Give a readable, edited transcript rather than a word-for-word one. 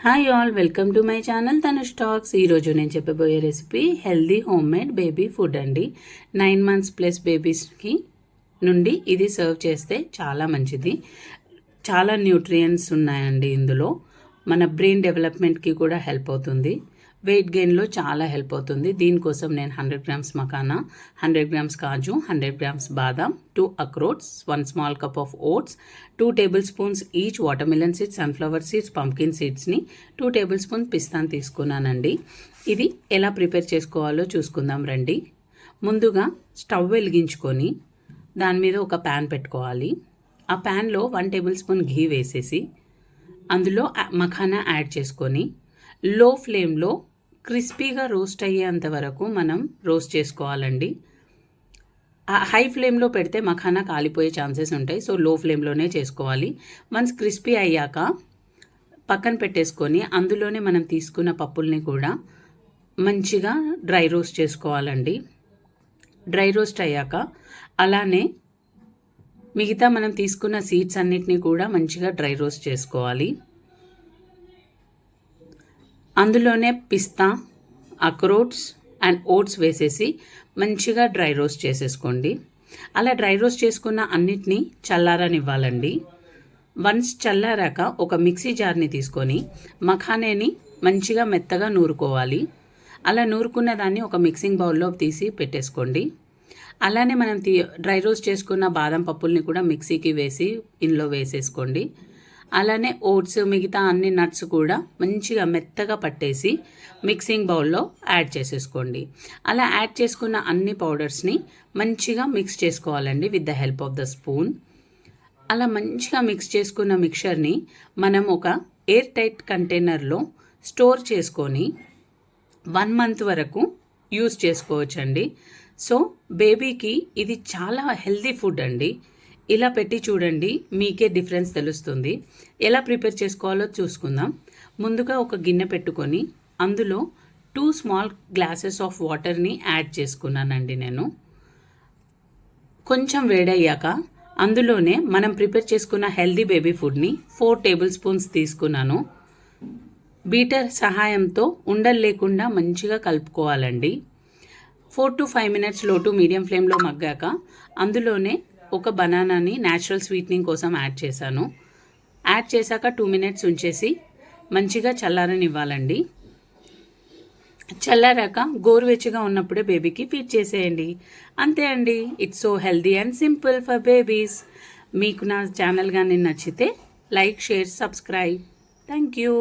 Hi all, welcome to my channel Tanush talks. ఈరోజు నేను చెప్పబోయే recipe healthy home mad baby food అండి. 9 months plus బేబీస్కి నుండి ఇది సర్వ్ చేస్తే చాలా మంచిది. చాలా న్యూట్రియంట్స్ ఉన్నాయండి ఇందులో. మన బ్రెయిన్ డెవలప్మెంట్కి కూడా హెల్ప్ అవుతుంది. వెయిట్ గెయిన్లో చాలా హెల్ప్ అవుతుంది. దీనికోసం నేను 100 grams మకానా, 100 grams కాజు, 100 grams బాదాం, 2 అక్రోట్స్, 1 small cup of oats, 2 tablespoons each watermelon seeds, sunflower seeds, pumpkin సీడ్స్ని 2 tablespoons పిస్తాను తీసుకున్నానండి. ఇది ఎలా ప్రిపేర్ చేసుకోవాలో చూసుకుందాం రండి. ముందుగా స్టవ్ వెలిగించుకొని దాని మీద ఒక ప్యాన్ పెట్టుకోవాలి. ఆ ప్యాన్లో 1 tablespoon ఘీ వేసేసి అందులో మఖానా యాడ్ చేసుకొని లో ఫ్లేమ్లో క్రిస్పీగా రోస్ట్ అయ్యేంత వరకు మనం రోస్ట్ చేసుకోవాలండి. హై ఫ్లేమ్లో పెడితే మఖానా కాలిపోయే ఛాన్సెస్ ఉంటాయి. సో లో ఫ్లేమ్లోనే చేసుకోవాలి. వన్స్ క్రిస్పీ అయ్యాక పక్కన పెట్టేసుకొని అందులోనే మనం తీసుకున్న పప్పుల్ని కూడా మంచిగా డ్రై రోస్ట్ చేసుకోవాలండి. డ్రై రోస్ట్ అయ్యాక అలానే మిగతా మనం తీసుకున్న సీడ్స్ అన్నిటినీ కూడా మంచిగా డ్రై రోస్ట్ చేసుకోవాలి. అందులోనే పిస్తా, అక్రోట్స్ అండ్ ఓట్స్ వేసేసి మంచిగా డ్రై రోస్ట్ చేసేసుకోండి. అలా డ్రై రోస్ట్ చేసుకున్న అన్నిటినీ చల్లారనివ్వాలండి. వన్స్ చల్లారాక ఒక మిక్సీ జార్ని తీసుకొని మఖానేని మంచిగా మెత్తగా నూరుకోవాలి. అలా నూరుకున్న దాన్ని ఒక మిక్సింగ్ బౌల్లో తీసి పెట్టేసుకోండి. అలానే మనం డ్రై రోస్ట్ చేసుకున్న బాదం పప్పుల్ని కూడా మిక్సీకి వేసి ఇందులో వేసేసుకోండి. అలానే ఓట్స్, మిగతా అన్ని నట్స్ కూడా మంచిగా మెత్తగా పట్టేసి మిక్సింగ్ బౌల్లో యాడ్ చేసేసుకోండి. అలా యాడ్ చేసుకున్న అన్ని పౌడర్స్ని మంచిగా మిక్స్ చేసుకోవాలండి with the help of the spoon. అలా మంచిగా మిక్స్ చేసుకున్న మిక్చర్ని మనం ఒక ఎయిర్ టైట్ కంటైనర్లో స్టోర్ చేసుకొని 1 month వరకు యూస్ చేసుకోవచ్చండి. సో బేబీకి ఇది చాలా హెల్దీ ఫుడ్ అండి. ఇలా పెట్టి చూడండి, మీకే డిఫరెన్స్ తెలుస్తుంది. ఎలా ప్రిపేర్ చేసుకోవాలో చూసుకుందాం. ముందుగా ఒక గిన్నె పెట్టుకొని అందులో 2 small glasses ఆఫ్ వాటర్ని యాడ్ చేసుకున్నానండి నేను. కొంచెం వేడయ్యాక అందులోనే మనం ప్రిపేర్ చేసుకున్న హెల్దీ బేబీ ఫుడ్ని 4 tablespoons తీసుకున్నాను. బీటర్ సహాయంతో ఉండలు లేకుండా మంచిగా కలుపుకోవాలండి. 4 to 5 minutes లో టు మీడియం ఫ్లేమ్లో మగ్గాక అందులోనే ఒక బనానాని న్యాచురల్ స్వీట్నింగ్ కోసం యాడ్ చేశాను. యాడ్ చేశాక 2 minutes ఉంచేసి మంచిగా చల్లారనివ్వాలండి. చల్లారాక గోరువెచ్చగా ఉన్నప్పుడే బేబీకి ఫీడ్ చేసేయండి. అంతే అండి. It's so healthy and simple for babies. మీకు నా ఛానల్ కానీ నచ్చితే like, share, subscribe. Thank you.